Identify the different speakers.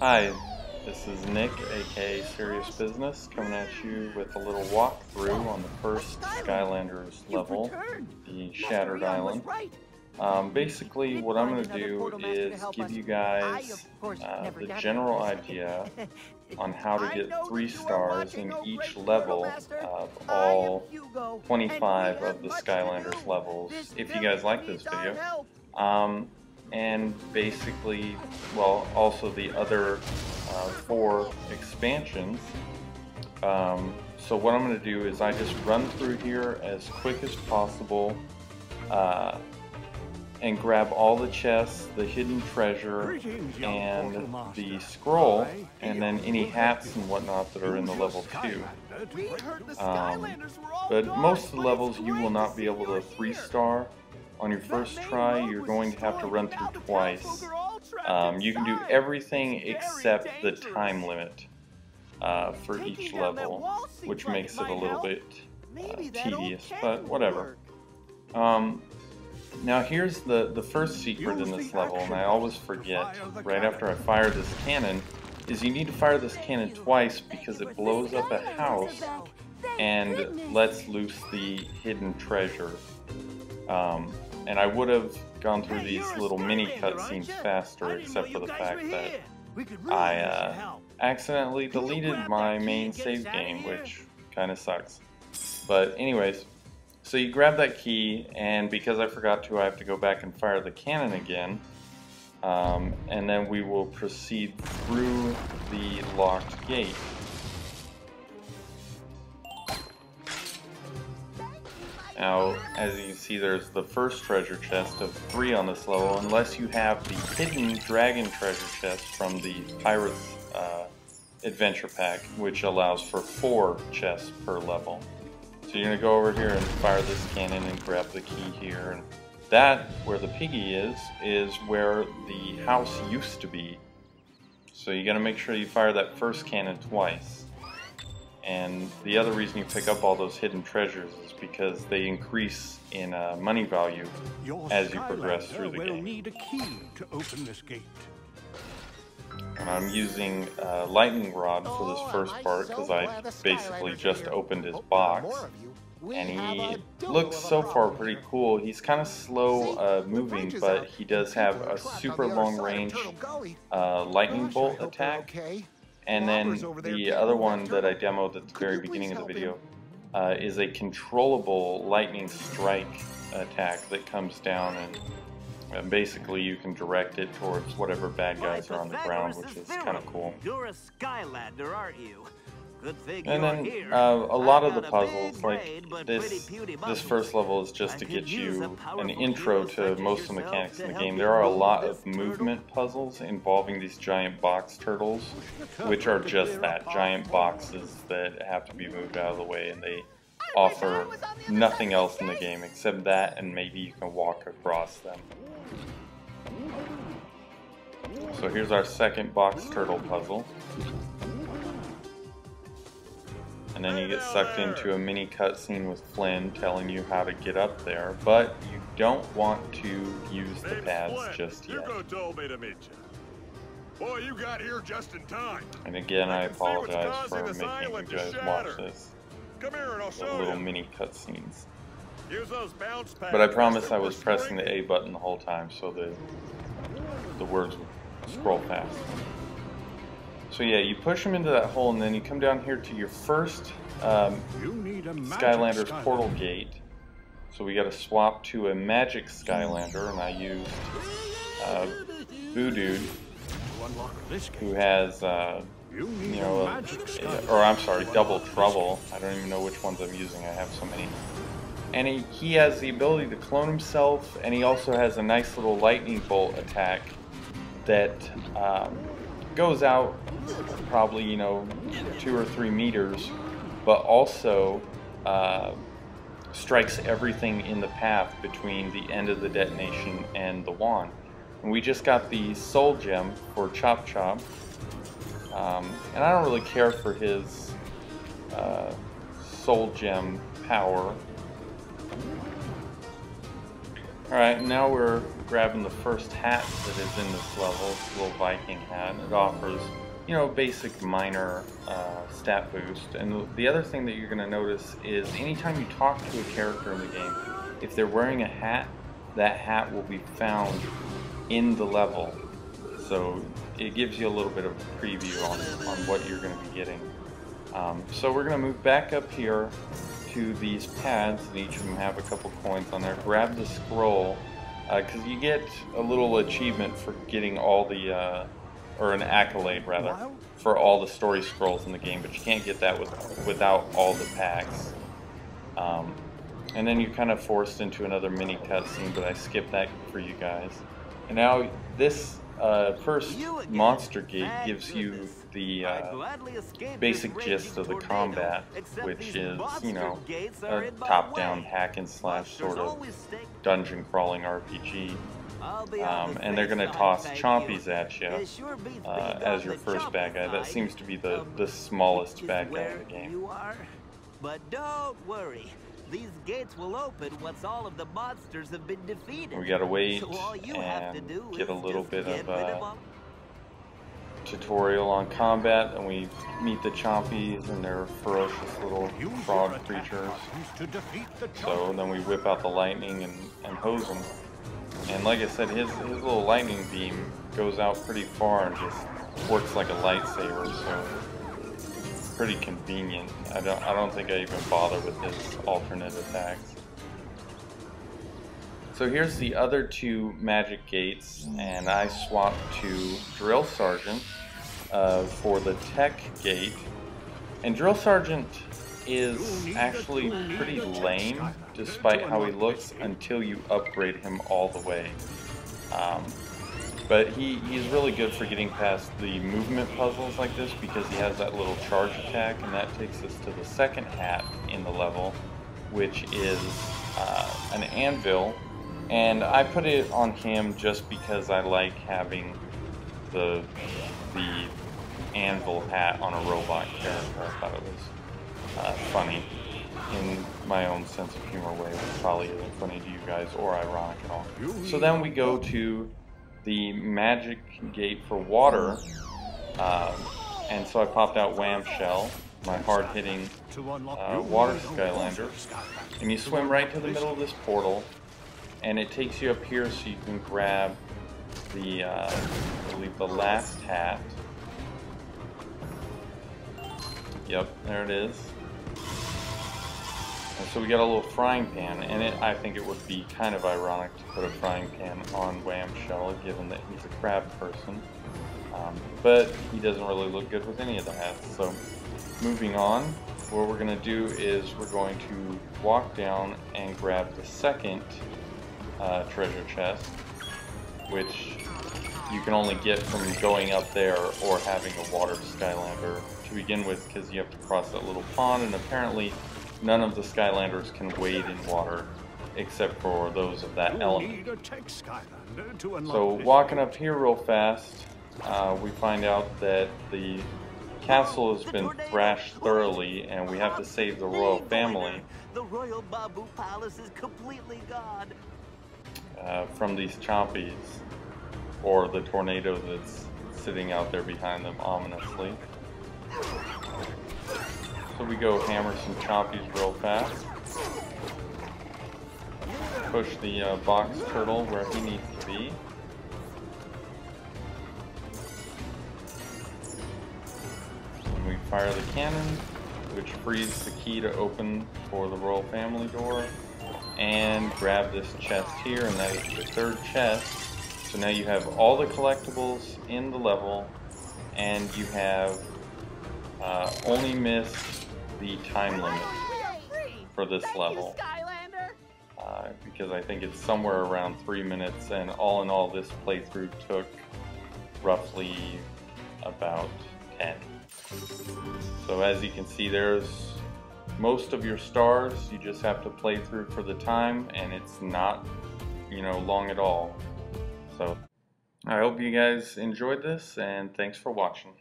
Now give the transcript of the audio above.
Speaker 1: Hi, this is Nick, aka Serious Business, coming at you with a little walkthrough on the first Skylanders level, the Shattered Island. Basically, what I'm going to do is give you guys the general idea on how to get 3 stars in each level of all 25 of the Skylanders levels, if you guys like this video. And basically, well, also the other 4 expansions. So what I'm going to do is I just run through here as quick as possible and grab all the chests, the hidden treasure, and the scroll, and then any hats and whatnot that are in the level 2. But most of the levels you will not be able to 3-star. On your first try, you're going to have to run through twice. You can do everything except the time limit for each level, which makes it a little bit tedious, but whatever. Now here's the first secret in this level, and I always forget right after I fire this cannon, is you need to fire this cannon twice because it blows up a house and lets loose the hidden treasure. And I would have gone through these little mini cutscenes faster, except for the fact that I accidentally deleted my main save game, which kind of sucks. But anyways, so you grab that key, and because I forgot to, I have to go back and fire the cannon again. And then we will proceed through the locked gate. Now, as you can see, there's the first treasure chest of 3 on this level, unless you have the hidden dragon treasure chest from the Pirates Adventure Pack, which allows for 4 chests per level. So you're going to go over here and fire this cannon and grab the key here. And that, where the piggy is where the house used to be. So you got to make sure you fire that first cannon twice. And the other reason you pick up all those hidden treasures is because they increase in money value as you progress through the game.
Speaker 2: Need a key to open this gate.
Speaker 1: And I'm using lightning rod for this first part because I basically just opened his box. And he looks so far pretty cool. He's kind of slow moving, but he does have a super long range lightning bolt attack. And then the other one that I demoed at the very beginning of the video is a controllable lightning strike attack that comes down, and basically you can direct it towards whatever bad guys are on the ground, which is kind of cool.
Speaker 3: You're a Skylander, aren't you? Good thing
Speaker 1: and then
Speaker 3: here.
Speaker 1: a lot of the puzzles, like this first level, is just to get you an intro to most of the mechanics in the game. There are a lot of movement puzzles involving these giant box turtles, which are just that, giant boxes that have to be moved out of the way, and they offer nothing else in the game except that, and maybe you can walk across them. So here's our second box turtle puzzle. And then you get sucked into a mini cutscene with Flynn telling you how to get up there, but you don't want to use the pads just yet.
Speaker 4: Told me to meet you. Boy, you got here just in time.
Speaker 1: And again, I apologize for making you guys watch this.
Speaker 4: Come here and I'll show
Speaker 1: little
Speaker 4: you.
Speaker 1: Mini cutscenes.
Speaker 4: Use those bounce pads.
Speaker 1: But I promise I was pressing the A button the whole time, so the words would scroll fast. So yeah, you push them into that hole, and then you come down here to your first Skylanders portal gate. So we got to swap to a magic Skylander, and I used Voodoo, who has you know, or I'm sorry, Double Trouble. I don't even know which ones I'm using. I have so many. And he has the ability to clone himself, and he also has a nice little lightning bolt attack that goes out probably, you know, 2 or 3 meters, but also strikes everything in the path between the end of the detonation and the wand. And we just got the soul gem for Chop Chop, and I don't really care for his soul gem power. Alright, now we're grabbing the first hat that is in this level. It's a little Viking hat. It offers, you know, basic minor stat boost. And the other thing that you're going to notice is anytime you talk to a character in the game, if they're wearing a hat, that hat will be found in the level. So it gives you a little bit of a preview on what you're going to be getting. So we're going to move back up here to these pads, and each of them have a couple coins on there. Grab the scroll, because you get a little achievement for getting all the, or an accolade rather, for all the story scrolls in the game, but you can't get that without all the packs. And then you're kind of forced into another mini cutscene, but I skipped that for you guys. And now this first monster gate gives you the basic gist of the combat, which is, you know, a top-down hack-and-slash sort of dungeon crawling RPG. And they're going to toss chompies at you as your first bad guy. That seems to be the smallest bad guy in the game.
Speaker 3: But don't worry. These gates will open once all of the monsters have been defeated.
Speaker 1: We gotta wait
Speaker 3: so
Speaker 1: and get a little bit of tutorial on combat, and we meet the chompies and their ferocious little frog creatures. So then we whip out the lightning and hose them. And like I said, his little lightning beam goes out pretty far and just works like a lightsaber. So pretty convenient. I don't think I even bother with his alternate attacks. So here's the other two magic gates, and I swapped to Drill Sergeant for the tech gate. And Drill Sergeant is actually pretty lame, despite how he looks, until you upgrade him all the way. But he's really good for getting past the movement puzzles like this, because he has that little charge attack, and that takes us to the second hat in the level, which is an anvil. And I put it on him just because I like having the anvil hat on a robot character. I thought it was funny in my own sense of humor way, which probably isn't funny to you guys or ironic at all. So then we go to the magic gate for water, and so I popped out wham-shell, my hard-hitting water Skylander, and you swim right to the middle of this portal, and it takes you up here so you can grab the, I believe, the last hat. Yep, there it is. And so we got a little frying pan, and I think it would be kind of ironic to put a frying pan on wham-shell, given that he's a crab person. But he doesn't really look good with any of the hats. So moving on, what we're going to do is we're going to walk down and grab the second treasure chest, which you can only get from going up there or having a water Skylander to begin with, because you have to cross that little pond, and apparently none of the Skylanders can wade in water except for those of that element. So walking up here real fast, we find out that the castle has been thrashed thoroughly, and we have to save the royal family.
Speaker 3: The royal bamboo palace is completely gone.
Speaker 1: From these chompies, or the tornado that's sitting out there behind them ominously. So we go hammer some chompies real fast. Push the box turtle where he needs to be. And we fire the cannon, which frees the key to open for the royal family door. And grab this chest here, and that is the third chest. So now you have all the collectibles in the level, and you have only missed the time limit for this level. Because I think it's somewhere around 3 minutes, and all in all this playthrough took roughly about 10. So as you can see, there's most of your stars. You just have to play through for the time, and it's not, you know, long at all. So I hope you guys enjoyed this, and thanks for watching.